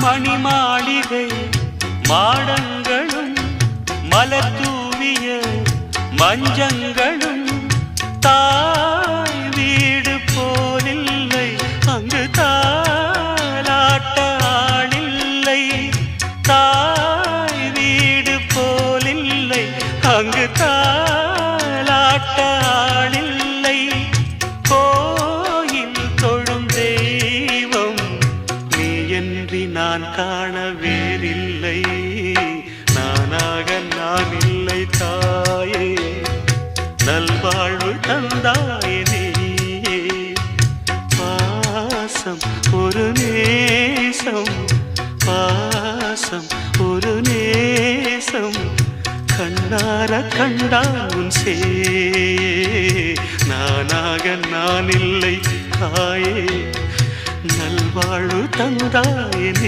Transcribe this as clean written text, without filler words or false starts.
மணிமாளிகை மாடங்களும் மலர் தூவிய மஞ்சங்களும் தாய் வீடு போலில்லை, அங்கு தாலாட்ட ஆளில்லை. தாய் வீடு போலில்லை, அங்கு தாலாட்ட ஆளில்லை. கோயில் தொழும் தெய்வம் நீ என்று நான் காண வேறில்லை. நானாக நான் இல்லை தாயே, நல்வாழ்வு தந்தாயே நீயே. பாசம் ஒரு நேசம், பாசம் ஒரு நேசம், கண்ணார கண்டான் உன் சே. நானாக நான் இல்லை தாயே, நல்வாழ்வு தந்தாயே.